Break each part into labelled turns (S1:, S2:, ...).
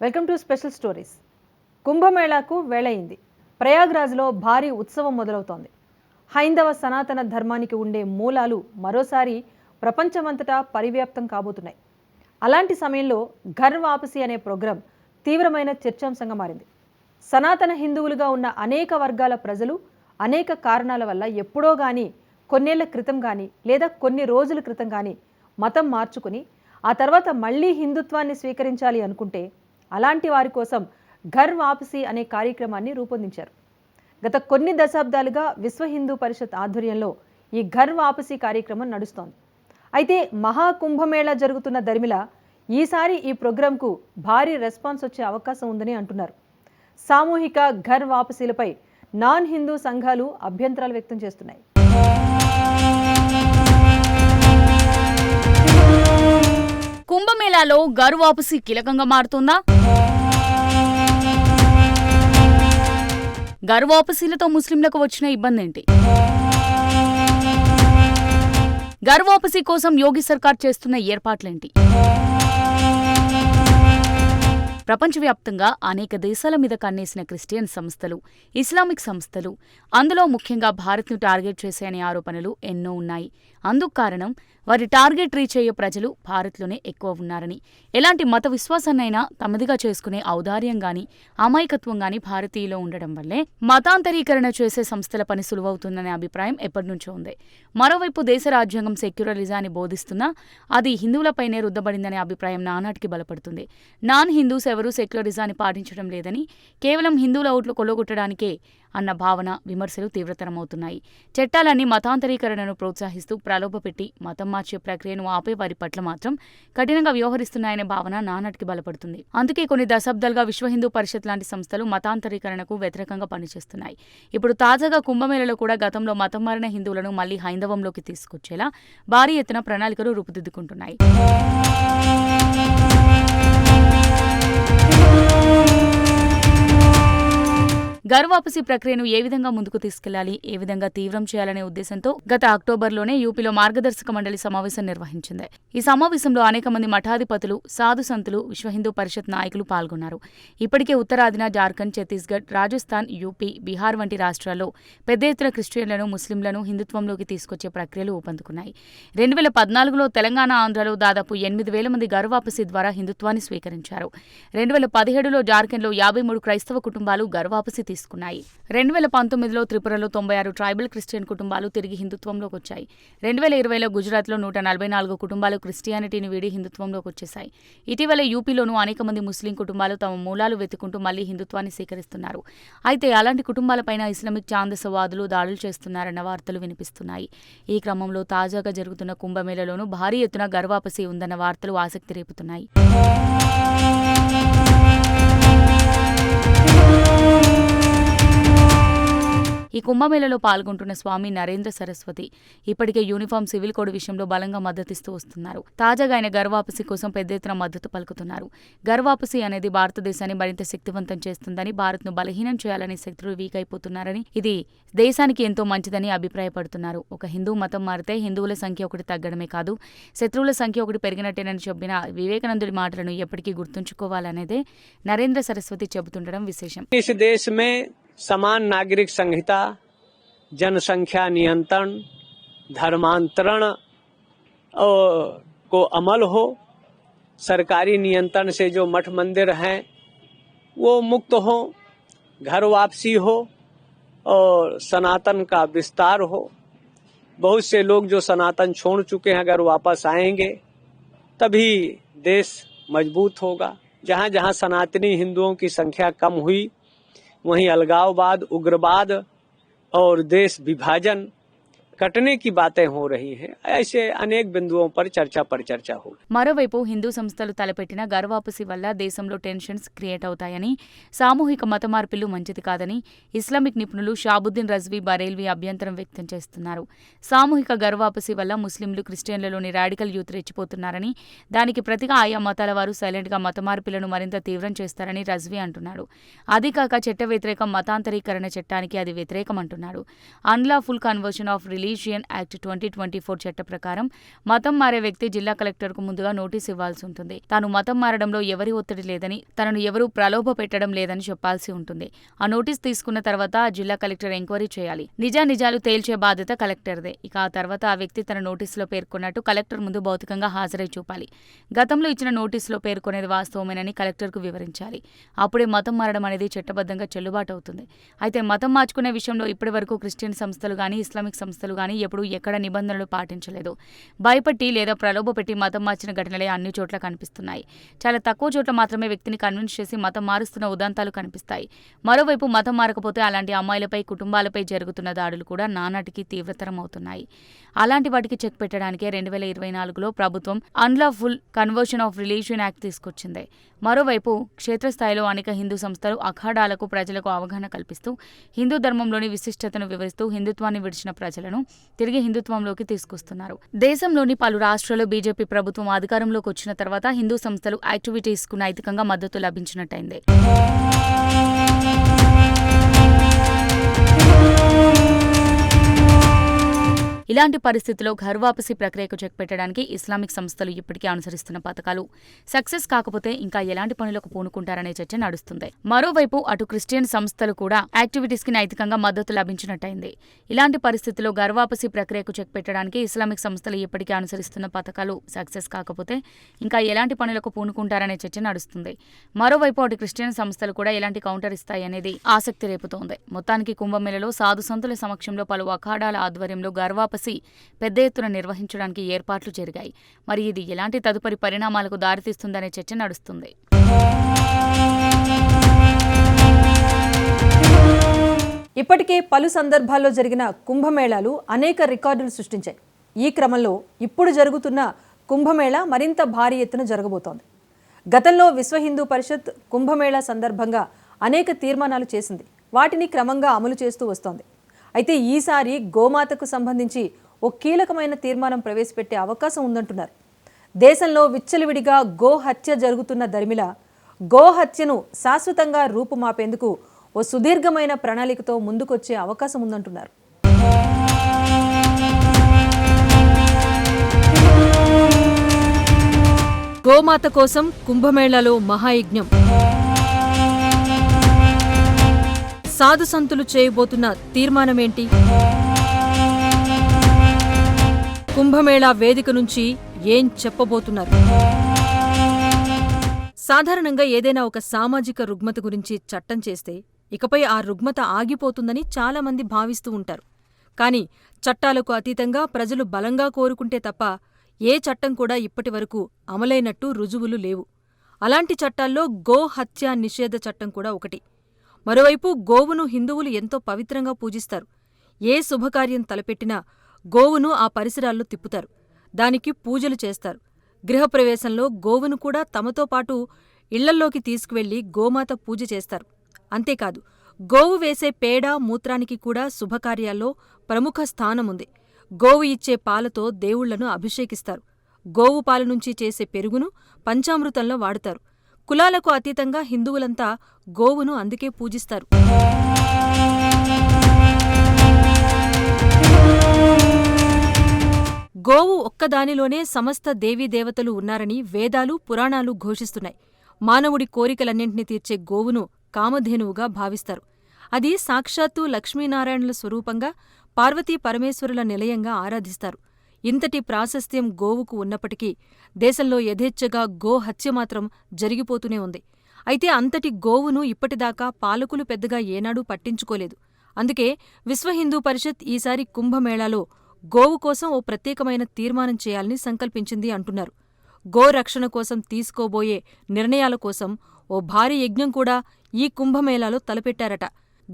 S1: Welcome to special stories. కుంభమేళాకు వేళయింది. ప్రయాగ్రాజ్లో భారీ ఉత్సవం మొదలవుతోంది. హైందవ సనాతన ధర్మానికి ఉండే మూలాలు మరోసారి ప్రపంచమంతటా పరివ్యాప్తం కాబోతున్నాయి. అలాంటి సమయంలో ఘర్ వాపసీ అనే ప్రోగ్రాం తీవ్రమైన చర్చాంశంగా మారింది. సనాతన హిందువులుగా ఉన్న అనేక వర్గాల ప్రజలు అనేక కారణాల వల్ల ఎప్పుడో కానీ, కొన్నేళ్ల క్రితం కానీ లేదా కొన్ని రోజుల క్రితం కానీ మతం మార్చుకుని ఆ తర్వాత మళ్ళీ హిందుత్వాన్ని స్వీకరించాలి అనుకుంటే అలాంటి వారి కోసం ఘర్ వాపసీ అనే కార్యక్రమాన్ని రూపొందించారు. గత కొన్ని దశాబ్దాలుగా విశ్వ హిందూ పరిషత్ ఆధ్వర్యంలో ఈ ఘర్ వాపసీ కార్యక్రమం నడుస్తోంది. అయితే మహాకుంభమేళా జరుగుతున్న దరిమిల ఈసారి ఈ ప్రోగ్రాంకు భారీ రెస్పాన్స్ వచ్చే అవకాశం ఉందని అంటున్నారు. సామూహిక ఘర్ వాపసీలపై నాన్ హిందూ సంఘాలు అభ్యంతరాలు వ్యక్తం చేస్తున్నాయి.
S2: కుంభమేళాలో ఘర్ వాపసీ కీలకంగా మారుతుందా? ఘర్ వాపసీలతో ముస్లింలకు వచ్చిన ఇబ్బంది ఏంటి? ఘర్ వాపసీ కోసం యోగి సర్కార్ చేస్తున్న ఏర్పాట్లేంటి? ప్రపంచవ్యాప్తంగా అనేక దేశాల మీద కన్నేసిన క్రిస్టియన్ సంస్థలు, ఇస్లామిక్ సంస్థలు, అందులో ముఖ్యంగా భారత్ను టార్గెట్ చేశాయనే ఆరోపణలు ఎన్నో ఉన్నాయి. అందుకు కారణం వారి టార్గెట్ రీచ్ అయ్యే ప్రజలు భారత్లోనే ఎక్కువ ఉన్నారని, ఎలాంటి మత విశ్వాసాన్నైనా తమదిగా చేసుకునే ఔదార్యం గాని, అమాయకత్వం గాని భారతీయులో ఉండడం వల్లే మతాంతరీకరణ చేసే సంస్థల పని సులువవుతుందనే అభిప్రాయం ఎప్పటినుంచో ఉంది. మరోవైపు దేశ రాజ్యాంగం సెక్యులరిజాన్ని బోధిస్తున్నా అది హిందువులపైనే రుద్దబడిందనే అభిప్రాయం నానాటికి బలపడుతుంది. నాన్ హిందూస్ ఎవరూ సెక్యులరిజాన్ని పాటించడం లేదని, కేవలం హిందువుల ఓట్లు కొల్లగొట్టడానికే అన్న భావన, విమర్శలు తీవ్రతరమవుతున్నాయి. చట్టాలన్నీ మతాంతరీకరణను ప్రోత్సహిస్తూ ప్రలోభపెట్టి మతం మార్చే ప్రక్రియను ఆపే వారి పట్ల మాత్రం కఠినంగా వ్యవహరిస్తున్నాయనే భావన నానాటికి బలపడుతుంది. అందుకే కొన్ని దశాబ్దాలుగా విశ్వ హిందూ పరిషత్ లాంటి సంస్థలు మతాంతరీకరణకు వ్యతిరేకంగా పనిచేస్తున్నాయి. ఇప్పుడు తాజాగా కుంభమేళలో కూడా గతంలో మతం మారిన హిందువులను మళ్లీ హైందవంలోకి తీసుకొచ్చేలా భారీ ఎత్తున ప్రణాళికలు రూపుదిద్దుకుంటున్నాయి. ఘర్ వాపసీ ప్రక్రియను ఏ విధంగా ముందుకు తీసుకెళ్లాలి, ఏ విధంగా తీవ్రం చేయాలనే ఉద్దేశంతో గత అక్టోబర్లోనే యూపీలో మార్గదర్శక మండలి సమావేశం నిర్వహించింది. ఈ సమావేశంలో అనేక మంది మఠాధిపతులు, సాధు సంతులు, విశ్వ హిందూ పరిషత్ నాయకులు పాల్గొన్నారు. ఇప్పటికే ఉత్తరాదిన జార్ఖండ్, ఛత్తీస్గఢ్, రాజస్థాన్, యూపీ, బీహార్ వంటి రాష్ట్రాల్లో పెద్ద ఎత్తున క్రిస్టియన్లను, ముస్లింలను హిందుత్వంలోకి తీసుకొచ్చే ప్రక్రియలు ఊపందుకున్నాయి. 2014లో తెలంగాణ, ఆంధ్రలో దాదాపు 8,000 మంది ఘర్ వాపసీ ద్వారా హిందుత్వాన్ని స్వీకరించారు. 2017లో జార్ఖండ్లో 53 క్రైస్తవ కుటుంబాలు ఘర్ వాపసీ తీసుకున్నాయి. 2019లో త్రిపురలో 96 ట్రైబల్ క్రిస్టియన్ కుటుంబాలు తిరిగి హిందుత్వంలోకి వచ్చాయి. 2020లో గుజరాత్లో 144 కుటుంబాలు క్రిస్టియానిటీని వీడి హిందుత్వంలోకి వచ్చేశాయి. ఇటీవల యూపీలోనూ అనేక మంది ముస్లిం కుటుంబాలు తమ మూలాలు వెతుకుంటూ మళ్లీ హిందుత్వాన్ని స్వీకరిస్తున్నారు. అయితే అలాంటి కుటుంబాలపైన ఇస్లామిక్ ఛాందసవాదులు దాడులు చేస్తున్నారన్న వార్తలు వినిపిస్తున్నాయి. ఈ క్రమంలో తాజాగా జరుగుతున్న కుంభమేళలోనూ భారీ ఎత్తున ఘర్ వాపసీ ఉందన్న వార్తలు ఆసక్తి రేపుతున్నాయి. ఈ కుంభమేళలో పాల్గొంటున్న స్వామి నరేంద్ర సరస్వతి ఇప్పటికే యూనిఫామ్ సివిల్ కోడ్ విషయంలో బలంగా మద్దతిస్తూ వస్తున్నారు. తాజాగా ఆయన ఘర్ వాపసీ కోసం పెద్ద ఎత్తున మద్దతు పలుకుతున్నారు. ఘర్ వాపసీ అనేది భారతదేశాన్ని మరింత శక్తివంతం చేస్తుందని, భారత్ను బలహీనం చేయాలని శక్తులు వీక్ అయిపోతున్నారని, ఇది దేశానికి ఎంతో మంచిదని అభిప్రాయపడుతున్నారు. ఒక హిందూ మతం మారితే హిందువుల సంఖ్య ఒకటి తగ్గడమే కాదు, శత్రువుల సంఖ్య ఒకటి పెరిగినట్టేనని చెప్పిన వివేకానందుడి మాటలను ఎప్పటికీ గుర్తుంచుకోవాలనేదే నరేంద్ర సరస్వతి చెబుతుండడం విశేషం.
S3: समान नागरिक संहिता, जनसंख्या नियंत्रण, धर्मांतरण को अमल हो, सरकारी नियंत्रण से जो मठ मंदिर हैं वो मुक्त हो, घर वापसी हो और सनातन का विस्तार हो. बहुत से लोग जो सनातन छोड़ चुके हैं अगर वापस आएंगे तभी देश मजबूत होगा. जहाँ जहाँ सनातनी हिंदुओं की संख्या कम हुई वहीं अलगाववाद, उग्रवाद और देश विभाजन కట్టనే की बातें हो रही हैं. ऐसे అనేక బిందువుల पर చర్చ हो.
S2: మరోవైపు హిందూ సంస్థలు తలపెట్టిన ఘర్ వాపసీ వల్ల దేశంలో టెన్షన్స్ క్రియేట్ అవుతాయని, సామూహిక మత మార్పిళ్లు మంచిది కాదని ఇస్లామిక్ నిపుణులు షాబుద్దీన్ రజ్వీ బరేల్వీ అభ్యంతరం వ్యక్తం చేస్తున్నారు. సామూహిక ఘర్ వాపసీ వల్ల ముస్లింలు, క్రిస్టియన్లలోని రాడికల్ యూత్ రెచ్చిపోతున్నారని, దానికి ప్రతిగా ఆయా మతాల వారు సైలెంట్గా మత మార్పిళ్లను మరింత తీవ్రం చేస్తారని రజ్వీ అంటున్నాడు. అదీకాక చట్ట వ్యతిరేకం మతాంతరీకరణ చట్టానికి అది వ్యతిరేకం అంటున్నాడు. Unlawful conversion of religion religion act 2024 చట్ట ప్రకారం మతం మారే వ్యక్తి జిల్లా కలెక్టర్కు ముందుగా నోటీసు ఇవ్వాల్సి ఉంటుంది. తాను మతం మారడంలో ఎవరి ఒత్తిడి లేదని, తనను ఎవరూ ప్రలోభ పెట్టడం లేదని చెప్పాల్సి ఉంటుంది. ఆ నోటీసు తీసుకున్న తర్వాత ఆ జిల్లా కలెక్టర్ ఎంక్వైరీ చేయాలి. నిజాలు తేల్చే బాధ్యత కలెక్టర్దే. ఇక ఆ తర్వాత ఆ వ్యక్తి తన నోటీసులో పేర్కొన్నట్టు కలెక్టర్ ముందు భౌతికంగా హాజరై చూపాలి. గతంలో ఇచ్చిన నోటీసులో పేర్కొనేది వాస్తవమేనని కలెక్టర్కు వివరించాలి. అప్పుడే మతం మారడం అనేది చట్టబద్ధంగా చెల్లుబాటు అవుతుంది. అయితే మతం మార్చుకునే విషయంలో ఇప్పటివరకు క్రిస్టియన్ సంస్థలు గానీ, ఇస్లామిక్ సంస్థలు గానీ ఎప్పుడూ ఎక్కడ నిబంధనలు పాటించలేదు. భయపెట్టి లేదా ప్రలోభపెట్టి మతం మార్చిన ఘటనలే అన్ని చోట్ల కనిపిస్తున్నాయి. చాలా తక్కువ చోట్ల మాత్రమే వ్యక్తిని కన్విన్స్ చేసి మతం మారుస్తున్న ఉదంతాలు కనిపిస్తాయి. మరోవైపు మతం మారకపోతే అలాంటి అమ్మాయిలపై, కుటుంబాలపై జరుగుతున్న దాడులు కూడా నానాటికి తీవ్రతరం అవుతున్నాయి. అలాంటి వాటికి చెక్ పెట్టడానికే 2024లో ప్రభుత్వం unlawful conversion of religion act తీసుకొచ్చింది. మరోవైపు క్షేత్రస్థాయిలో అనేక హిందూ సంస్థలు అఖాడాలకు ప్రజలకు అవగాహన కల్పిస్తూ హిందూ ధర్మంలోని విశిష్టతను వివరిస్తూ హిందుత్వాన్ని విడిచిన ప్రజలను తిరిగి హిందుత్వంలోకి తీసుకొస్తున్నారు. దేశంలోని పలు రాష్ట్రాల్లో బీజేపీ ప్రభుత్వం అధికారంలోకి వచ్చిన తర్వాత హిందూ సంస్థలు యాక్టివిటీస్కు నైతికంగా మద్దతు లభించినట్టయింది. ఇలాంటి పరిస్థితుల్లో ఘర్ వాపసీ ప్రక్రియకు చెక్ పెట్టడానికి ఇస్లామిక్ సంస్థలు ఇప్పటికే అనుసరిస్తున్న పథకాలు సక్సెస్ కాకపోతే ఇంకా ఎలాంటి పనులకు పూనుకుంటారనే చర్చ నడుస్తుంది. మరోవైపు అటు క్రిస్టియన్ సంస్థలు కూడా యాక్టివిటీస్ కి నైతికంగా మద్దతు లభించినట్టయింది. ఇలాంటి పరిస్థితుల్లో ఘర్ వాపసీ ప్రక్రియకు చెక్ పెట్టడానికి ఇస్లామిక్ సంస్థలు ఇప్పటికే అనుసరిస్తున్న పథకాలు సక్సెస్ కాకపోతే ఇంకా ఎలాంటి పనులకు పూనుకుంటారనే చర్చ నడుస్తుంది. మరోవైపు అటు క్రిస్టియన్ సంస్థలు కూడా ఎలాంటి కౌంటర్ ఇస్తాయనేది ఆసక్తి రేపుతోంది. మొత్తానికి కుంభమేళలో సాధు సంతుల సమక్షంలో పలు అఖాడాల ఆధ్వర్యంలో ఘర్ వాపసీ పెద్ద ఎత్తున నిర్వహించడానికి ఏర్పాట్లు జరిగాయి. మరి ఇది ఎలాంటి తదుపరి పరిణామాలకు దారితీస్తుందనే చర్చ నడుస్తుంది.
S1: ఇప్పటికే పలు సందర్భాల్లో జరిగిన కుంభమేళాలు అనేక రికార్డులు సృష్టించాయి. ఈ క్రమంలో ఇప్పుడు జరుగుతున్న కుంభమేళా మరింత భారీ ఎత్తున జరగబోతోంది. గతంలో విశ్వ హిందూ పరిషత్ కుంభమేళా సందర్భంగా అనేక తీర్మానాలు చేసింది. వాటిని క్రమంగా అమలు చేస్తూ వస్తోంది. అయితే ఈసారి గోమాతకు సంబంధించి ఓ కీలకమైన తీర్మానం ప్రవేశపెట్టే అవకాశం ఉందంటున్నారు. దేశంలో విచ్చలవిడిగా గో హత్య జరుగుతున్న దరిమిల గో హత్యను శాశ్వతంగా రూపుమాపేందుకు ఓ సుదీర్ఘమైన ప్రణాళికతో ముందుకొచ్చే అవకాశం ఉందంటున్నారు. గోమాత కోసం కుంభమేళాలో మహాయజ్ఞం. సాధు సంతులు చేయబోతున్న తీర్మానమేంటి? కుంభమేళా వేదిక నుంచి ఏం చెప్పబోతున్నారు? సాధారణంగా ఏదైనా ఒక సామాజిక రుగ్మత గురించి చట్టం చేస్తే ఇకపై ఆ రుగ్మత ఆగిపోతుందని చాలామంది భావిస్తూ ఉంటారు. కానీ చట్టాలకు అతీతంగా ప్రజలు బలంగా కోరుకుంటే తప్ప ఏ చట్టం కూడా ఇప్పటివరకు అమలైనట్టు రుజువులు లేవు. అలాంటి చట్టాల్లో గో హత్య నిషేధ చట్టం కూడా ఒకటి. మరోవైపు గోవును హిందువులు ఎంతో పవిత్రంగా పూజిస్తారు. ఏ శుభకార్యం తలపెట్టినా గోవును ఆ పరిసరాల్లో తిప్పుతారు. దానికి పూజలు చేస్తారు. గృహప్రవేశంలో గోవును కూడా తమతో పాటు ఇళ్లల్లోకి తీసుకువెళ్లి గోమాత పూజ చేస్తారు. అంతేకాదు, గోవు వేసే పేడ, మూత్రానికి కూడా శుభకార్యాల్లో ప్రముఖ స్థానముంది. గోవు ఇచ్చే పాలతో దేవుళ్లను అభిషేకిస్తారు. గోవు పాల నుంచి చేసే పెరుగును పంచామృతంలో వాడుతారు. కులాలకు అతీతంగా హిందువులంతా గోవును అందుకే పూజిస్తారు. గోవు ఒక్కదానిలోనే సమస్త దేవీదేవతలు ఉన్నారని వేదాలు, పురాణాలు ఘోషిస్తున్నాయి. మానవుడి కోరికలన్నింటినీ తీర్చే గోవును కామధేనువుగా భావిస్తారు. అది సాక్షాత్తు లక్ష్మీనారాయణుల స్వరూపంగా, పార్వతీ పరమేశ్వరుల నిలయంగా ఆరాధిస్తారు. ఇంతటి ప్రాశస్త్యం గోవుకు ఉన్నప్పటికీ దేశంలో యథేచ్ఛగా గో హత్య మాత్రం జరిగిపోతూనే ఉంది. అయితే అంతటి గోవును ఇప్పటిదాకా పాలకులు పెద్దగా ఏనాడూ పట్టించుకోలేదు. అందుకే విశ్వ హిందూ పరిషత్ ఈసారి కుంభమేళాలో గోవు కోసం ఓ ప్రత్యేకమైన తీర్మానం చేయాలని సంకల్పించింది అంటున్నారు. గో రక్షణ కోసం తీసుకోబోయే నిర్ణయాల కోసం ఓ భారీ యజ్ఞం కూడా ఈ కుంభమేళాలో తలపెట్టారట.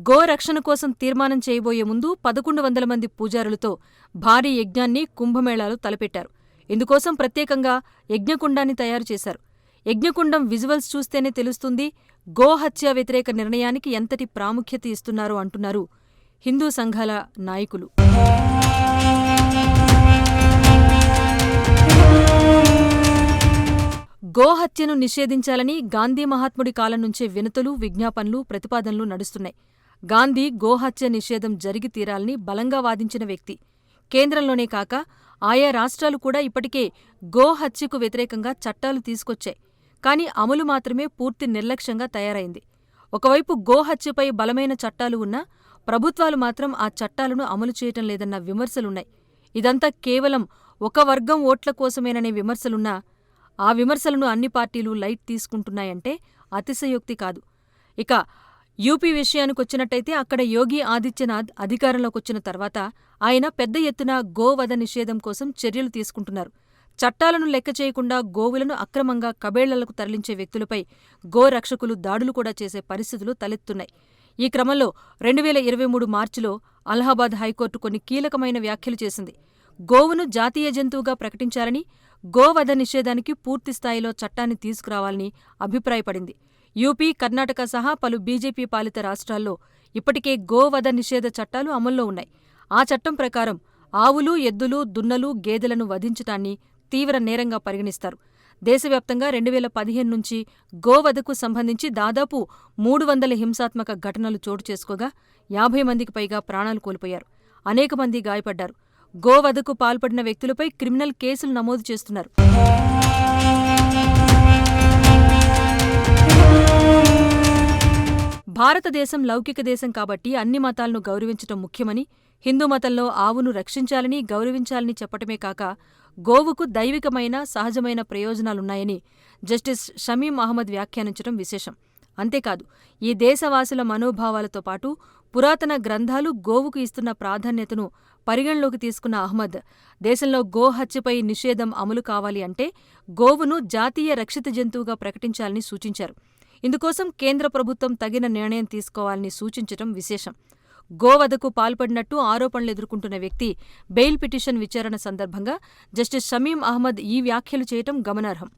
S1: గో రక్షణ కోసం తీర్మానం చేయబోయే ముందు 1100 మంది పూజారులతో భారీ యజ్ఞాన్ని కుంభమేళాలో తలపెట్టారు. ఇందుకోసం ప్రత్యేకంగా యజ్ఞకుండాన్ని తయారు చేశారు. యజ్ఞకుండం విజువల్స్ చూస్తేనే తెలుస్తుంది గో హత్య వ్యతిరేక నిర్ణయానికి ఎంతటి ప్రాముఖ్యత ఇస్తున్నారో అంటున్నారు హిందూ సంఘాల నాయకులు. గోహత్యను నిషేధించాలని గాంధీ మహాత్ముడి కాలం నుంచే వినతులు, విజ్ఞాపనలు, ప్రతిపాదనలు నడుస్తున్నాయి. గాంధీ గోహత్య నిషేధం జరిగి తీరాలని బలంగా వాదించిన వ్యక్తి. కేంద్రంలోనే కాక ఆయా రాష్ట్రాలు కూడా ఇప్పటికే గో హత్యకు వ్యతిరేకంగా చట్టాలు తీసుకొచ్చాయి. కానీ అమలు మాత్రమే పూర్తి నిర్లక్ష్యంగా తయారైంది. ఒకవైపు గో హత్యపై బలమైన చట్టాలు ఉన్నా ప్రభుత్వాలు మాత్రం ఆ చట్టాలను అమలు చేయటం లేదన్న విమర్శలున్నాయి. ఇదంతా కేవలం ఒక వర్గం ఓట్ల కోసమేననే విమర్శలున్నా ఆ విమర్శలను అన్ని పార్టీలు లైట్ తీసుకుంటున్నాయంటే అతిశయోక్తి కాదు. ఇక యూపీ విషయానికొచ్చినట్టయితే అక్కడ యోగి ఆదిత్యనాథ్ అధికారంలోకొచ్చిన తర్వాత ఆయన పెద్ద ఎత్తున గోవధ నిషేధం కోసం చర్యలు తీసుకుంటున్నారు. చట్టాలను లెక్క చేయకుండా గోవులను అక్రమంగా కబేళ్లకు తరలించే వ్యక్తులపై గోరక్షకులు దాడులు కూడా చేసే పరిస్థితులు తలెత్తున్నాయి. ఈ క్రమంలో 2023 మార్చిలో అలహాబాద్ హైకోర్టు కొన్ని కీలకమైన వ్యాఖ్యలు చేసింది. గోవును జాతీయ జంతువుగా ప్రకటించాలని, గోవధ నిషేధానికి పూర్తిస్థాయిలో చట్టాన్ని తీసుకురావాలని అభిప్రాయపడింది. యూపీ, కర్ణాటక సహా పలు బీజేపీ పాలిత రాష్ట్రాల్లో ఇప్పటికే గోవధ నిషేధ చట్టాలు అమల్లో ఉన్నాయి. ఆ చట్టం ప్రకారం ఆవులు, ఎద్దులు, దున్నలు, గేదెలను వధించటాన్ని తీవ్ర నేరంగా పరిగణిస్తారు. దేశవ్యాప్తంగా 2015 నుంచి గోవధకు సంబంధించి దాదాపు 300 హింసాత్మక ఘటనలు చోటు చేసుకోగా 50 మందికి పైగా ప్రాణాలు కోల్పోయారు. అనేక మంది గాయపడ్డారు. గోవధకు పాల్పడిన వ్యక్తులపై క్రిమినల్ కేసులు నమోదు చేస్తున్నారు. భారతదేశం లౌకిక దేశం కాబట్టి అన్ని మతాలను గౌరవించటం ముఖ్యమని, హిందూ మతంలో ఆవును రక్షించాలని, గౌరవించాలని చెప్పటమే కాక గోవుకు దైవికమైన, సహజమైన ప్రయోజనాలున్నాయని జస్టిస్ షమీం అహ్మద్ వ్యాఖ్యానించటం విశేషం. అంతేకాదు, ఈ దేశవాసుల మనోభావాలతో పాటు పురాతన గ్రంథాలు గోవుకు ఇస్తున్న ప్రాధాన్యతను పరిగణలోకి తీసుకున్న అహ్మద్, దేశంలో గోహత్యపై నిషేధం అమలు కావాలి అంటే గోవును జాతీయ రక్షిత జంతువుగా ప్రకటించాలని సూచించారు. ఇందుకోసం కేంద్ర ప్రభుత్వం తగిన నిర్ణయం తీసుకోవాలని సూచించటం విశేషం. గోవధకు పాల్పడినట్టు ఆరోపణలు ఎదుర్కొంటున్న వ్యక్తి బెయిల్ పిటిషన్ విచారణ సందర్భంగా జస్టిస్ షమీం అహ్మద్ ఈ వ్యాఖ్యలు చేయటం గమనార్హం.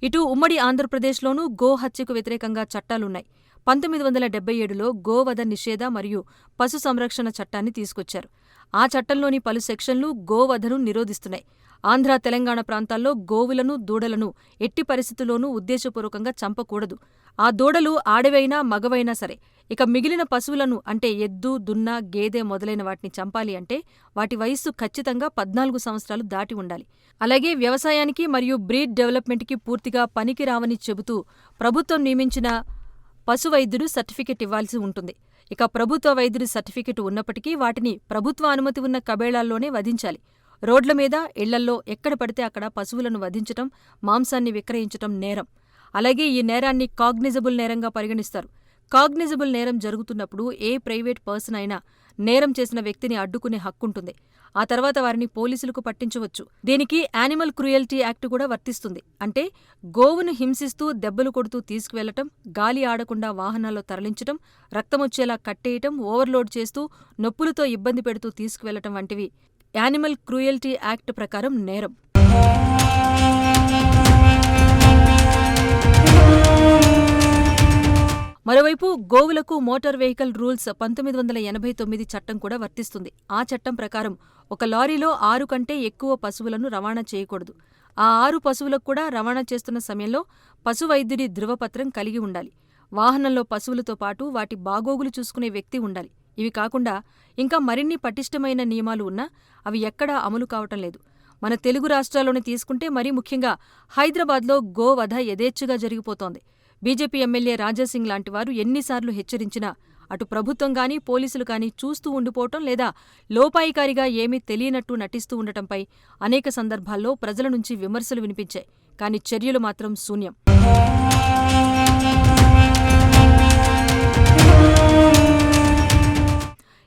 S1: ఇటు ఉమ్మడి ఆంధ్రప్రదేశ్లోనూ గో హత్యకు వ్యతిరేకంగా చట్టాలున్నాయి. 1977లో గోవధ నిషేధ మరియు పశు సంరక్షణ చట్టాన్ని తీసుకొచ్చారు. ఆ చట్టంలోని పలు సెక్షన్లు గోవధను నిరోధిస్తున్నాయి. ఆంధ్ర, తెలంగాణ ప్రాంతాల్లో గోవులను, దూడలను ఎట్టి పరిస్థితుల్లోనూ ఉద్దేశపూర్వకంగా చంపకూడదు. ఆ దూడలు ఆడవైనా, మగవైనా సరే. ఇక మిగిలిన పశువులను అంటే ఎద్దు, దున్న, గేదె మొదలైన వాటిని చంపాలి అంటే వాటి వయస్సు ఖచ్చితంగా 14 సంవత్సరాలు దాటి ఉండాలి. అలాగే వ్యవసాయానికి మరియు బ్రీడ్ డెవలప్మెంట్కి పూర్తిగా పనికిరావని చెబుతూ ప్రభుత్వం నియమించిన పశువైద్యుడు సర్టిఫికెట్ ఇవ్వాల్సి ఉంటుంది. ఇక ప్రభుత్వ వైద్యుడి సర్టిఫికెట్ ఉన్నప్పటికీ వాటిని ప్రభుత్వ అనుమతి ఉన్న కబేళాల్లోనే వధించాలి. రోడ్ల మీద, ఇళ్లల్లో ఎక్కడ పడితే అక్కడ పశువులను వధించటం, మాంసాన్ని విక్రయించటం నేరం. అలాగే ఈ నేరాన్ని కాగ్నిజబుల్ నేరంగా పరిగణిస్తారు. కాగ్నిజబుల్ నేరం జరుగుతున్నప్పుడు ఏ ప్రైవేట్ పర్సన్ అయినా నేరం చేసిన వ్యక్తిని అడ్డుకునే హక్కుంటుంది. ఆ తర్వాత వారిని పోలీసులకు పట్టించవచ్చు. దీనికి యానిమల్ క్రూయల్టీ యాక్ట్ కూడా వర్తిస్తుంది. అంటే గోవును హింసిస్తూ, దెబ్బలు కొడుతూ తీసుకువెళ్లటం, గాలి ఆడకుండా వాహనాల్లో తరలించటం, రక్తమొచ్చేలా కట్టేయటం, ఓవర్లోడ్ చేస్తూ నొప్పులతో ఇబ్బంది పెడుతూ తీసుకువెళ్లటం వంటివి యానిమల్ క్రూయల్టీ యాక్ట్ ప్రకారం నేరం. మరోవైపు గోవులకు మోటార్ వెహికల్ రూల్స్ 1989 చట్టం కూడా వర్తిస్తుంది. ఆ చట్టం ప్రకారం ఒక లారీలో 6 కంటే ఎక్కువ పశువులను రవాణా చేయకూడదు. ఆ 6 పశువులకు కూడా రవాణా చేస్తున్న సమయంలో పశువైద్యుడి ధృవపత్రం కలిగి ఉండాలి. వాహనంలో పశువులతో పాటు వాటి బాగోగులు చూసుకునే వ్యక్తి ఉండాలి. ఇవి కాకుండా ఇంకా మరిన్ని పటిష్టమైన నియమాలు ఉన్నా అవి ఎక్కడా అమలు కావటం లేదు. మన తెలుగు రాష్ట్రాల్లోనే తీసుకుంటే మరీ ముఖ్యంగా హైదరాబాద్లో గోవధ యథేచ్ఛగా జరిగిపోతోంది. బీజేపీ ఎమ్మెల్యే రాజాసింగ్ లాంటి వారు ఎన్నిసార్లు హెచ్చరించినా అటు ప్రభుత్వం గానీ, పోలీసులు కానీ చూస్తూ ఉండిపోవటం లేదా లోపాయికారిగా ఏమీ తెలియనట్టు నటిస్తూ ఉండటంపై అనేక సందర్భాల్లో ప్రజల నుంచి విమర్శలు వినిపించాయి. కానీ చర్యలు మాత్రం శూన్యం.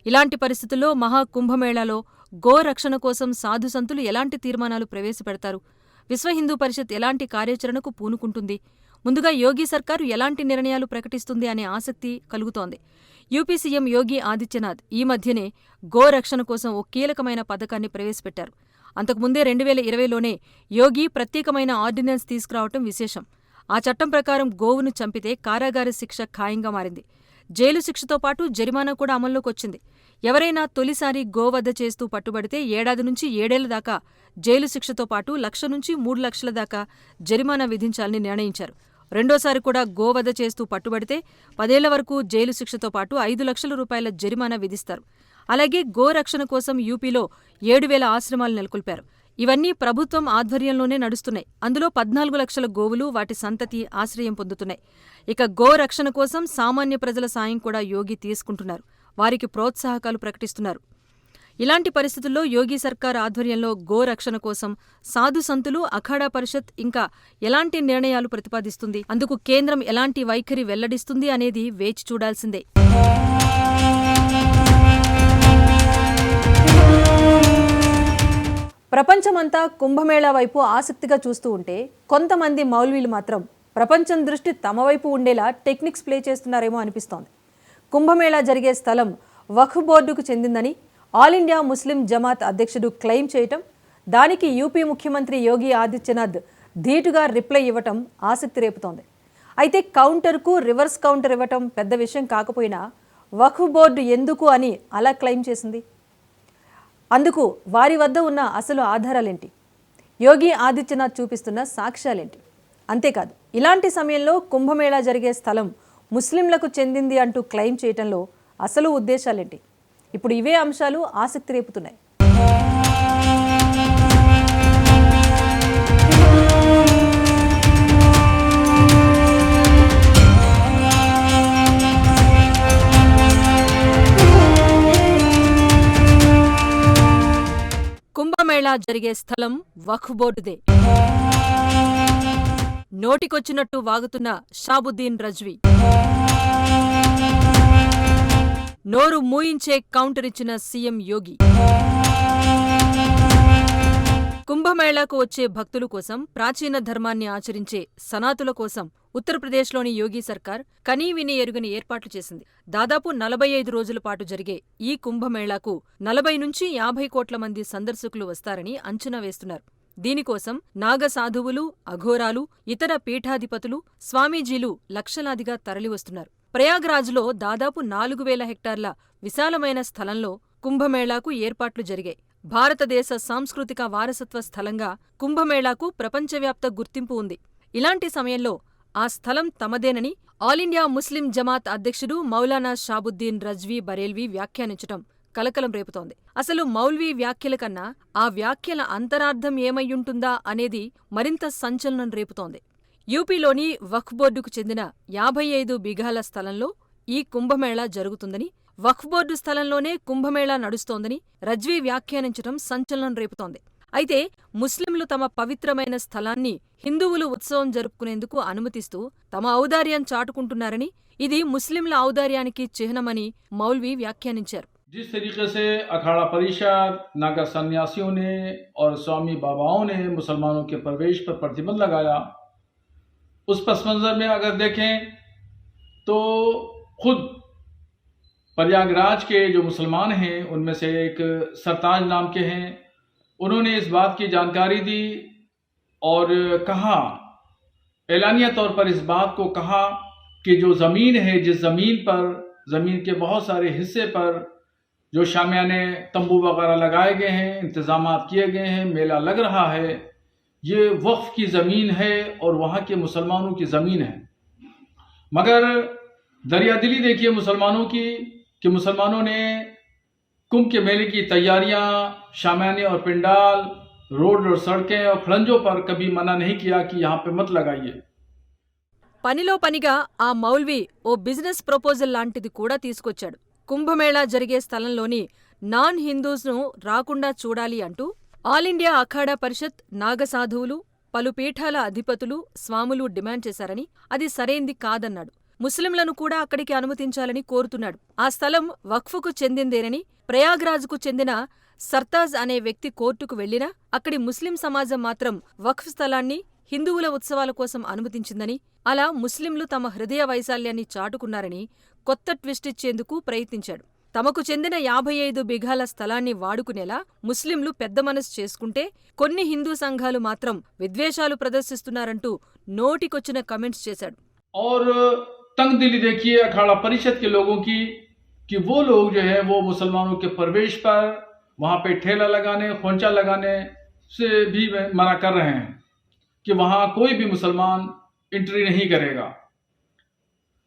S1: ఇలాంటి పరిస్థితుల్లో మహాకుంభమేళాలో గోరక్షణ కోసం సాధుసంతులు ఎలాంటి తీర్మానాలు ప్రవేశపెడతారు? విశ్వ హిందూ పరిషత్ ఎలాంటి కార్యాచరణకు పూనుకుంటుంది? ముందుగా యోగి సర్కారు ఎలాంటి నిర్ణయాలు ప్రకటిస్తుంది అనే ఆసక్తి కలుగుతోంది. యూపీ సీఎం యోగి ఆదిత్యనాథ్ ఈ మధ్యనే గోరక్షణ కోసం ఓ కీలకమైన పథకాన్ని ప్రవేశపెట్టారు. అంతకుముందే 2020లోనే యోగి ప్రత్యేకమైన ఆర్డినెన్స్ తీసుకురావటం విశేషం. ఆ చట్టం ప్రకారం గోవును చంపితే కారాగార శిక్ష ఖాయంగా మారింది. జైలు శిక్షతో పాటు జరిమానా కూడా అమల్లోకొచ్చింది. ఎవరైనా తొలిసారి గోవధ చేస్తూ పట్టుబడితే 7 ఏళ్ల నుంచి 7 ఏళ్ల దాకా జైలు శిక్షతో పాటు 1 లక్ష నుంచి 3 లక్షల దాకా జరిమానా విధించాలని నిర్ణయించారు. రెండోసారి కూడా గోవధ చేస్తూ పట్టుబడితే 10 ఏళ్ల వరకు జైలు శిక్షతో పాటు 5 లక్షల రూపాయల జరిమానా విధిస్తారు. అలాగే గోరక్షణ కోసం యూపీలో 7,000 ఆశ్రమాలు నెలకొల్పారు. ఇవన్నీ ప్రభుత్వం ఆధ్వర్యంలోనే నడుస్తున్నాయి. అందులో 14 లక్షల గోవులు, వాటి సంతతి ఆశ్రయం పొందుతున్నాయి. ఇక గోరక్షణ కోసం సామాన్య ప్రజల సాయం కూడా యోగి తీసుకుంటున్నారు. వారికి ప్రోత్సాహకాలు ప్రకటిస్తున్నారు. ఇలాంటి పరిస్థితుల్లో యోగి సర్కార్ ఆధ్వర్యంలో గోరక్షణ కోసం సాధు సంతులు, అఖాడా పరిషత్ ఇంకా ఎలాంటి నిర్ణయాలు ప్రతిపాదిస్తుంది, అందుకు కేంద్రం ఎలాంటి వైఖరి వెల్లడిస్తుంది అనేది వేచి చూడాల్సిందే. ప్రపంచమంతా కుంభమేళా వైపు ఆసక్తిగా చూస్తూ ఉంటే కొంతమంది మౌల్వీలు మాత్రం ప్రపంచం దృష్టి తమ వైపు ఉండేలా టెక్నిక్స్ ప్లే చేస్తున్నారేమో అనిపిస్తోంది. కుంభమేళా జరిగే స్థలం వక్ఫ్ బోర్డుకు చెందిందని ఆల్ ఇండియా ముస్లిం జమాత్ అధ్యక్షుడు క్లెయిమ్ చేయటం, దానికి యూపీ ముఖ్యమంత్రి యోగి ఆదిత్యనాథ్ ధీటుగా రిప్లై ఇవ్వటం ఆసక్తి రేపుతోంది. అయితే కౌంటర్కు రివర్స్ కౌంటర్ ఇవ్వటం పెద్ద విషయం కాకపోయినా వక్ఫ్ బోర్డు ఎందుకు అని అలా క్లెయిమ్ చేసింది? అందుకు వారి వద్ద ఉన్న అసలు ఆధారాలేంటి? యోగి ఆదిత్యనాథ్ చూపిస్తున్న సాక్ష్యాలేంటి? అంతేకాదు, ఇలాంటి సమయంలో కుంభమేళా జరిగే స్థలం ముస్లింలకు చెందింది అంటూ క్లెయిమ్ చేయటంలో అసలు ఉద్దేశాలేంటి? ఇప్పుడు ఇవే అంశాలు ఆసక్తి రేపుతున్నాయి. కుంభమేళా జరిగే స్థలం వక్ఫ్ బోర్డుదే. నోటికొచ్చినట్టు వాగుతున్న షాబుద్దీన్ రజ్వీ, నోరు మూయించే కౌంటర్ ఇచ్చిన సీఎం యోగి. కుంభమేళాకు వచ్చే భక్తుల కోసం, ప్రాచీన ధర్మాన్ని ఆచరించే సనాతుల కోసం ఉత్తరప్రదేశ్లోని యోగి సర్కార్ కనీవిని ఎరుగని ఏర్పాట్లు చేసింది. దాదాపు 45 రోజుల పాటు జరిగే ఈ కుంభమేళాకు 40 నుంచి 50 కోట్ల మంది సందర్శకులు వస్తారని అంచనా వేస్తున్నారు. దీనికోసం నాగ సాధువులు, అఘోరాలు, ఇతర పీఠాధిపతులు, స్వామీజీలు లక్షలాదిగా తరలివస్తున్నారు. ప్రయాగ్రాజ్లో దాదాపు 4,000 హెక్టార్ల విశాలమైన స్థలంలో కుంభమేళాకు ఏర్పాట్లు జరిగాయి. భారతదేశ సాంస్కృతిక వారసత్వ స్థలంగా కుంభమేళాకు ప్రపంచవ్యాప్త గుర్తింపు ఉంది. ఇలాంటి సమయంలో ఆ స్థలం తమదేనని ఆల్ ఇండియా ముస్లిం జమాత్ అధ్యక్షుడు మౌలానా షాబుద్దీన్ రజ్వీ బరేల్వీ వ్యాఖ్యానించటం కలకలం రేపుతోంది. అసలు మౌల్వీ వ్యాఖ్యల కన్నా ఆ వ్యాఖ్యల అంతరార్థం ఏమయ్యుంటుందా అనేది మరింత సంచలనం రేపుతోంది. యూపీలోని వక్ఫ్ బోర్డుకు చెందిన 55 బిఘాల స్థలంలో ఈ కుంభమేళా జరుగుతుందని, వక్ఫ్ బోర్డు స్థలంలోనే కుంభమేళా నడుస్తోందని రజ్వీ వ్యాఖ్యానించటం సంచలనం రేపుతోంది. అయితే ముస్లింలు తమ పవిత్రమైన స్థలాన్ని హిందువులు ఉత్సవం జరుపుకునేందుకు అనుమతిస్తూ తమ ఔదార్యం చాటుకుంటున్నారని, ఇది ముస్లింల ఔదార్యానికి చిహ్నమని మౌల్వీ వ్యాఖ్యానించారు.
S4: जिस तरीके से अखाड़ा परिषद, नागा सन्यासियों ने और स्वामी बाबाओं ने मुसलमानों के प्रवेश पर प्रतिबंध लगाया, उस पस मंजर में अगर देखें तो खुद प्रयागराज के जो मुसलमान हैं उनमें से एक सरताज नाम के हैं, उन्होंने इस बात की जानकारी दी और कहा, एलानिया तौर पर इस बात को कहा कि जो ज़मीन है, जिस ज़मीन पर, ज़मीन के बहुत सारे हिस्से पर जो शामियाने तंबू वगैरह लगाए गए हैं, इंतज़ामात किए गए हैं, मेला लग रहा है, ये वक्फ की ज़मीन है और वहाँ के मुसलमानों की ज़मीन है। मगर दरियादिली देखिए मुसलमानों की कि मुसलमानों ने कुंभ के मेले की तैयारियां, शामियाने और पिंडाल, रोड और सड़कें और खड़ंजों पर कभी मना नहीं किया कि यहाँ पे मत लगाइए।
S1: పనిలో పనిగా ఆ మౌల్వీ ఓ బిజినెస్ ప్రపోజల్ లాంటిది కూడా తీసుకొచ్చాడు. కుంభమేళా జరిగే స్థలంలోని నాన్ హిందూస్ను రాకుండా చూడాలి అంటూ ఆల్ ఇండియా అఖాడా పరిషత్, నాగసాధువులు, పలు పీఠాల అధిపతులు, స్వాములు డిమాండ్ చేశారని, అది సరైంది కాదన్నాడు. ముస్లింలను కూడా అక్కడికి అనుమతించాలని కోరుతున్నాడు. ఆ స్థలం వక్ఫ్కు చెందిందేనని ప్రయాగ్రాజ్కు చెందిన సర్తాజ్ అనే వ్యక్తి కోర్టుకు వెళ్లినా అక్కడి ముస్లిం సమాజం మాత్రం వక్ఫ్ స్థలాన్ని హిందువుల ఉత్సవాల కోసం అనుమతించిందని, అలా ముస్లింలు తమ హృదయ వైశాల్యాన్ని చాటుకున్నారని కొత్త ట్విస్ట్ ఇచ్చేందుకు ప్రయత్నించాడు. తమకు చెందిన 55 బిఘాల స్థలాన్ని వాడుకునేలా ముస్లింలు పెద్ద మనసు చేసుకుంటే కొన్ని హిందూ సంఘాలు మాత్రం విద్వేషాలు ప్రదర్శిస్తున్నారంటూ నోటికొచ్చిన కమెంట్స్ చేశాడు.
S4: और तंगदिली देखिए अखाड़ा परिषद के लोगों की कि वो लोग जो है वो मुसलमानों के प्रवेश पर वहाँ पे ठेला लगाने, खोंचा लगाने से भी मना कर रहे हैं कि वहाँ कोई भी मुसलमान एंट्री नहीं करेगा।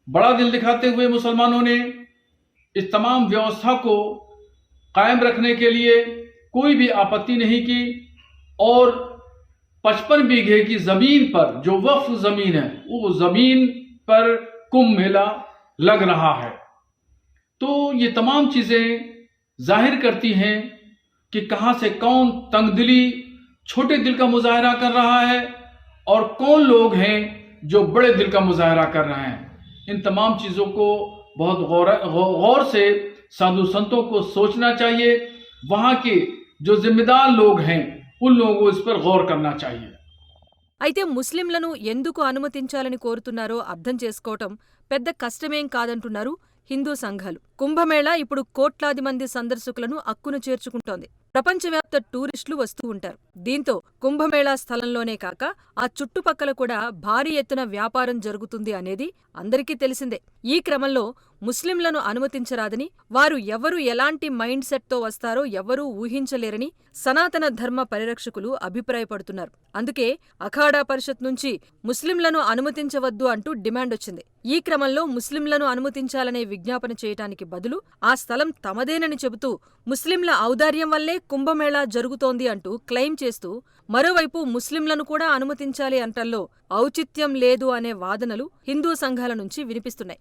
S4: बड़ा दिल दिखाते हुए मुसलमानों ने इस तमाम व्यवस्था को कायम रखने के लिए कोई भी आपत्ति नहीं की और 55 बीघे की जमीन पर जो वक्फ जमीन है वो जमीन पर कुंभ मेला लग रहा है। तो ये तमाम चीजें जाहिर करती हैं कि कहां से कौन तंगदिली छोटे दिल का मुजाहरा कर रहा है और कौन लोग हैं जो बड़े दिल का मुजाहरा कर रहे हैं। इन तमाम चीजों को बहुत गौर से साधु संतों को सोचना चाहिए। वहां के जो जिम्मेदार लोग हैं उन लोगों को इस पर गौर करना चाहिए।
S1: అయితే ముస్లింలను ఎందుకు అనుమతించాలని కోరుతున్నారో అర్థం చేసుకోవటం పెద్ద కష్టమేం కాదంటున్నారు హిందూ సంఘాలు. కుంభమేళా ఇప్పుడు కోట్లాది మంది సందర్శకులను అక్కున చేర్చుకుంటోంది. ప్రపంచవ్యాప్త టూరిస్టులు వస్తూ ఉంటారు. దీంతో కుంభమేళా స్థలంలోనే కాక ఆ చుట్టుపక్కల కూడా భారీ ఎత్తున వ్యాపారం జరుగుతుంది అనేది అందరికీ తెలిసిందే. ఈ క్రమంలో ముస్లింలను అనుమతించరాదని, వారు ఎవరు ఎలాంటి మైండ్ సెట్తో వస్తారో ఎవరూ ఊహించలేరని సనాతన ధర్మ పరిరక్షకులు అభిప్రాయపడుతున్నారు. అందుకే అఖాడా పరిషత్ నుంచి ముస్లింలను అనుమతించవద్దు అంటూ డిమాండొచ్చింది. ఈ క్రమంలో ముస్లింలను అనుమతించాలనే విజ్ఞాపన చేయటానికి బదులు ఆ స్థలం తమదేనని చెబుతూ ముస్లింల ఔదార్యం వల్లే కుంభమేళా జరుగుతోంది అంటూ క్లెయిమ్ చేస్తూ, మరోవైపు ముస్లింలను కూడా అనుమతించాలి అంటల్లో ఔచిత్యం లేదు అనే వాదనలు హిందూ సంఘాల నుంచి వినిపిస్తున్నాయి.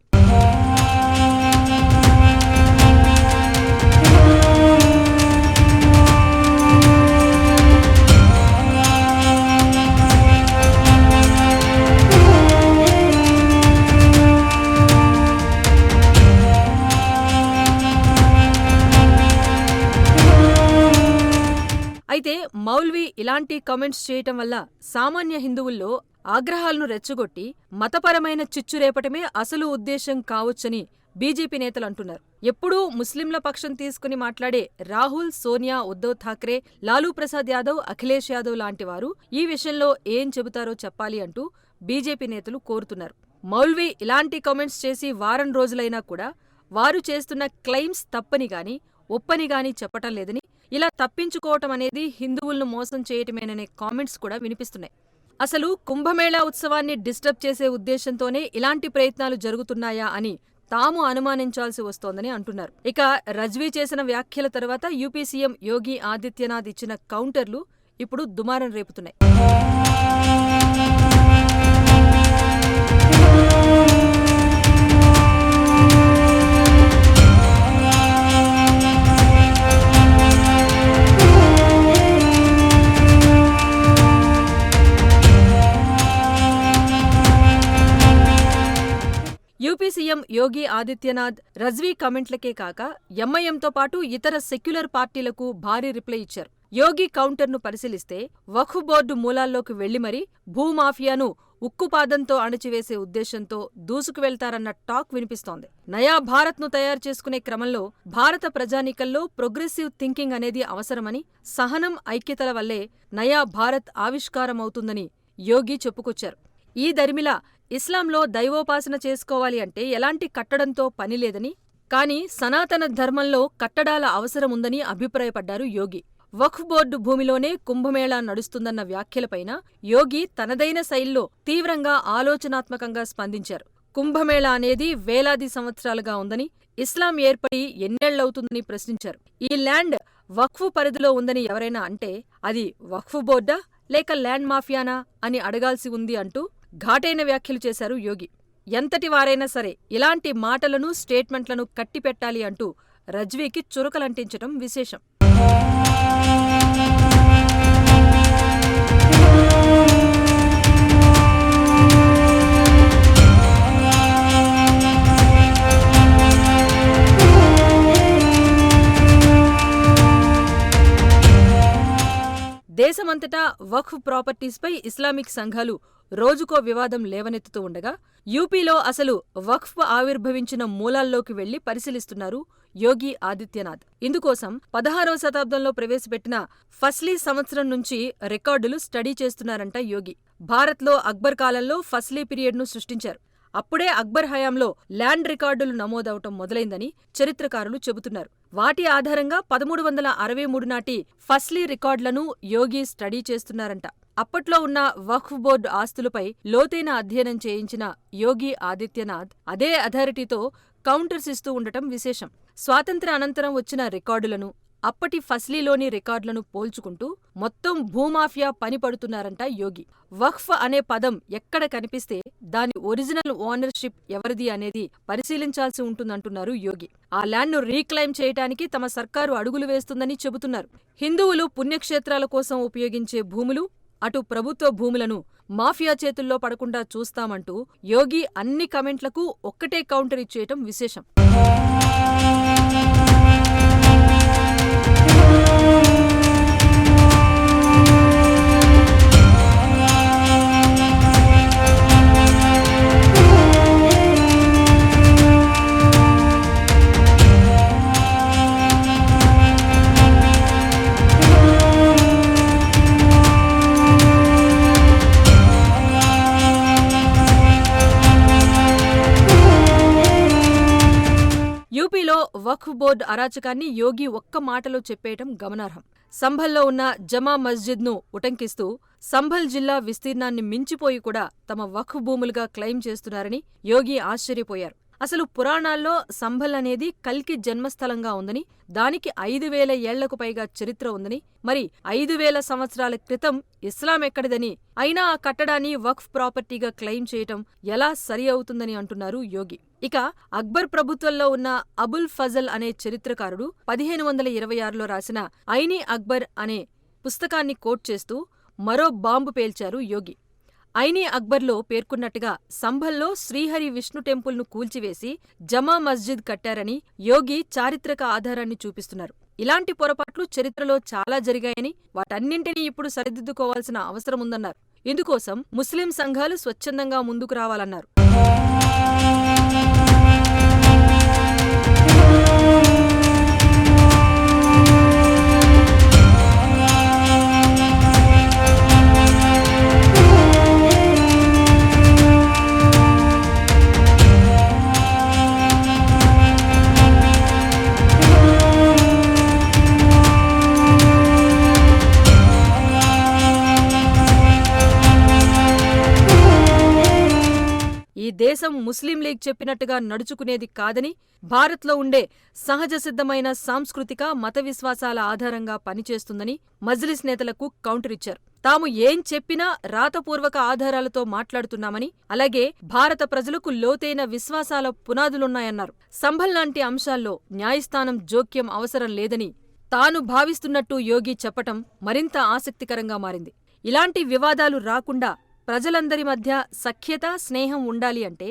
S1: అయితే మౌల్వీ ఇలాంటి కామెంట్స్ చేయటం వల్ల సామాన్య హిందువుల్లో ఆగ్రహాలను రెచ్చగొట్టి మతపరమైన చిచ్చు రేపటమే అసలు ఉద్దేశం కావచ్చని బీజేపీ నేతలు అంటున్నారు. ఎప్పుడూ ముస్లింల పక్షం తీసుకుని మాట్లాడే రాహుల్, సోనియా, ఉద్ధవ్ ఠాక్రే, లాలూ ప్రసాద్ యాదవ్, అఖిలేష్ యాదవ్ లాంటి వారు ఈ విషయంలో ఏం చెబుతారో చెప్పాలి అంటూ బీజేపీ నేతలు కోరుతున్నారు. మౌల్వీ ఇలాంటి కామెంట్స్ చేసి వారం రోజులైనా కూడా వారు చేస్తున్న క్లెయిమ్స్ తప్పని గాని ఒప్పని గాని చెప్పటం లేదని, ఇలా తప్పించుకోవటం అనేది హిందువులను మోసం చేయటమేననే కామెంట్స్ కూడా వినిపిస్తున్నాయి. అసలు కుంభమేళా ఉత్సవాన్ని డిస్టర్బ్ చేసే ఉద్దేశంతోనే ఇలాంటి ప్రయత్నాలు జరుగుతున్నాయా అని తాము అనుమానించాల్సి వస్తోందని అంటున్నారు. ఇక రజ్వీ చేసిన వ్యాఖ్యల తర్వాత యూపీ సీఎం యోగి ఆదిత్యనాథ్ ఇచ్చిన కౌంటర్లు ఇప్పుడు దుమారం రేపుతున్నాయి. యూపీ సీఎం యోగి ఆదిత్యనాథ్ రజ్వీ కామెంట్లకే కాక ఎంఐఎంతో పాటు ఇతర సెక్యులర్ పార్టీలకు భారీ రిప్లై ఇచ్చారు. యోగి కౌంటర్ను పరిశీలిస్తే వక్ఫ్ బోర్డు మూలాల్లోకి వెళ్లి మరీ భూమాఫియాను ఉక్కుపాదంతో అణచివేసే ఉద్దేశంతో దూసుకు వెళ్తారన్న టాక్ వినిపిస్తోంది. నయా భారత్ను తయారు చేసుకునే క్రమంలో భారత ప్రజానీకంలో ప్రోగ్రెసివ్ థింకింగ్ అనేది అవసరమని, సహనం, ఐక్యతల వల్లే నయా భారత్ ఆవిష్కారమవుతుందని యోగి చెప్పుకొచ్చారు. ఈ దరిమిలా ఇస్లాంలో దైవోపాసన చేసుకోవాలి అంటే ఎలాంటి కట్టడంతో పనిలేదని, కానీ సనాతన ధర్మంలో కట్టడాల అవసరముందని అభిప్రాయపడ్డారు యోగి. వక్ఫ్ బోర్డు భూమిలోనే కుంభమేళా నడుస్తుందన్న వ్యాఖ్యలపైన యోగి తనదైన శైలిలో తీవ్రంగా ఆలోచనాత్మకంగా స్పందించారు. కుంభమేళా అనేది వేలాది సంవత్సరాలుగా ఉందని, ఇస్లాం ఏర్పడి ఎన్నేళ్లవుతుందని ప్రశ్నించారు. ఈ ల్యాండ్ వక్ఫ్ పరిధిలో ఉందని ఎవరైనా అంటే అది వక్ఫ్ బోర్డా లేక ల్యాండ్ మాఫియానా అని అడగాల్సి ఉంది అంటూ ఘాటైన వ్యాఖ్యలు చేశారు యోగి. ఎంతటి వారైనా సరే ఇలాంటి మాటలను, స్టేట్మెంట్లను కట్టిపెట్టాలి అంటూ రజ్వీకి చురకలంటించటం విశేషం. దేశమంతటా వక్ఫ్ ప్రాపర్టీస్పై ఇస్లామిక్ సంఘాలు రోజుకో వివాదం లేవనెత్తుతూ ఉండగా, యూపీలో అసలు వక్ఫ్ ఆవిర్భవించిన మూలాల్లోకి వెళ్లి పరిశీలిస్తున్నారు యోగి ఆదిత్యనాథ్. ఇందుకోసం 16వ శతాబ్దంలో ప్రవేశపెట్టిన ఫస్లీ సంవత్సరం నుంచి రికార్డులు స్టడీ చేస్తున్నారంట యోగి. భారత్లో అక్బర్ కాలంలో ఫస్లీ పీరియడ్ను సృష్టించారు. అప్పుడే అక్బర్ హయాంలో ల్యాండ్ రికార్డులు నమోదవటం మొదలైందని చరిత్రకారులు చెబుతున్నారు. వాటి ఆధారంగా 1363 నాటి ఫస్లీ రికార్డులను యోగి స్టడీ చేస్తున్నారంట. అప్పట్లో ఉన్న వక్ఫ్ బోర్డు ఆస్తులపై లోతైన అధ్యయనం చేయించిన యోగి ఆదిత్యనాథ్ అదే అథారిటీతో కౌంటర్స్ ఇస్తూ ఉండటం విశేషం. స్వాతంత్ర్య అనంతరం వచ్చిన రికార్డులను, అప్పటి ఫస్లీలోని రికార్డులను పోల్చుకుంటూ మొత్తం భూమాఫియా పని పడుతున్నారంట యోగి. వక్ఫ్ అనే పదం ఎక్కడ కనిపిస్తే దాని ఒరిజినల్ ఓనర్షిప్ ఎవరిది అనేది పరిశీలించాల్సి ఉంటుందంటున్నారు యోగి. ఆ ల్యాండ్ను రీక్లైమ్ చేయటానికి తమ సర్కారు అడుగులు వేస్తుందని చెబుతున్నారు. హిందువులు పుణ్యక్షేత్రాల కోసం ఉపయోగించే భూములు, అటు ప్రభుత్వ భూములను మాఫియా చేతుల్లో పడకుండా చూస్తామంటూ యోగి అన్ని కమెంట్లకు ఒక్కటే కౌంటర్ ఇచ్చేయటం విశేషం. యూపీలో వక్ఫ్ బోర్డు అరాచకాన్ని యోగి ఒక్క మాటలో చెప్పేయటం గమనార్హం. సంభల్లో ఉన్న జమా మస్జిద్ను ఉటంకిస్తూ సంభల్ జిల్లా విస్తీర్ణాన్ని మించిపోయి కూడా తమ వక్ఫ్ భూములుగా క్లెయిమ్ చేస్తున్నారని యోగి ఆశ్చర్యపోయారు. అసలు పురాణాల్లో సంభల్ అనేది కల్కి జన్మస్థలంగా ఉందని, దానికి 5000 ఏళ్లకు పైగా చరిత్ర ఉందని, మరి 5000 సంవత్సరాల క్రితం ఇస్లాం ఎక్కడిదని, అయినా ఆ కట్టడాన్ని వక్ఫ్ ప్రాపర్టీగా క్లెయిమ్ చేయటం ఎలా సరి అవుతుందని అంటున్నారు యోగి. ఇక అక్బర్ ప్రభుత్వంలో ఉన్న అబుల్ ఫజల్ అనే చరిత్రకారుడు 1526లో రాసిన ఐనీ అక్బర్ అనే పుస్తకాన్ని కోట్ చేస్తూ మరో బాంబు పేల్చారు యోగి. ఐనీ అక్బర్లో పేర్కొన్నట్టుగా సంభల్లో శ్రీహరి విష్ణు టెంపుల్ను కూల్చివేసి జమా మస్జిద్ కట్టారని యోగి చారిత్రక ఆధారాన్ని చూపిస్తున్నారు. ఇలాంటి పొరపాట్లు చరిత్రలో చాలా జరిగాయని, వాటన్నింటినీ ఇప్పుడు సరిదిద్దుకోవాల్సిన అవసరముందన్నారు. ఇందుకోసం ముస్లిం సంఘాలు స్వచ్ఛందంగా ముందుకు రావాలన్నారు. ఈ దేశం ముస్లిం లీగ్ చెప్పినట్టుగా నడుచుకునేది కాదని, భారత్లో ఉండే సహజ సిద్ధమైన సాంస్కృతిక మత విశ్వాసాల ఆధారంగా పనిచేస్తుందని మజ్లిస్ నేతలకు కౌంటర్ ఇచ్చారు. తాము ఏం చెప్పినా రాతపూర్వక ఆధారాలతో మాట్లాడుతున్నామని, అలాగే భారత ప్రజలకు లోతైన విశ్వాసాల పునాదులున్నాయన్నారు. సంభల్ లాంటి అంశాల్లో న్యాయస్థానం జోక్యం అవసరం లేదని తాను భావిస్తున్నట్టు యోగి చెప్పటం మరింత ఆసక్తికరంగా మారింది. ఇలాంటి వివాదాలు రాకుండా ప్రజలందరి మధ్య సఖ్యత, స్నేహం ఉండాలి అంటే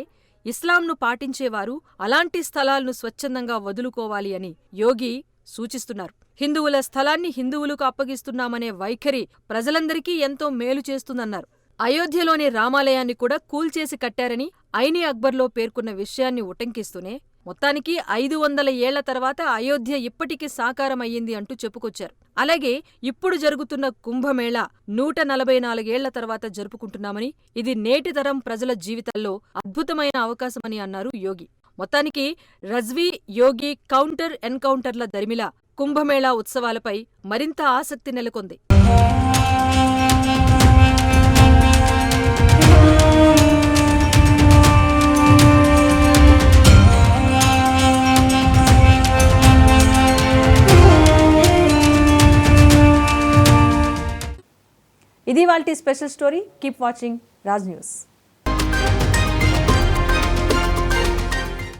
S1: ఇస్లాంను పాటించేవారు అలాంటి స్థలాలను స్వచ్ఛందంగా వదులుకోవాలి అని యోగి సూచిస్తున్నారు. హిందువుల స్థలాన్ని హిందువులకు అప్పగిస్తున్నామనే వైఖరి ప్రజలందరికీ ఎంతో మేలు చేస్తుందన్నారు. అయోధ్యలోని రామాలయాన్ని కూడా కూల్చేసి కట్టారని ఐనీ అక్బర్లో పేర్కొన్న విషయాన్ని ఉటంకిస్తూనే మొత్తానికి 500 ఏళ్ల తర్వాత అయోధ్య ఇప్పటికీ సాకారమయ్యింది అంటూ చెప్పుకొచ్చారు. అలాగే ఇప్పుడు జరుగుతున్న కుంభమేళా 144 ఏళ్ల తర్వాత జరుపుకుంటున్నామని, ఇది నేటి తరం ప్రజల జీవితాల్లో అద్భుతమైన అవకాశమని అన్నారు యోగి. మొత్తానికి రజ్వీ, యోగి కౌంటర్ ఎన్కౌంటర్ల దరిమిలా కుంభమేళా ఉత్సవాలపై మరింత ఆసక్తి నెలకొంది. ఇది వాల్టి special story. Keep watching Raj news.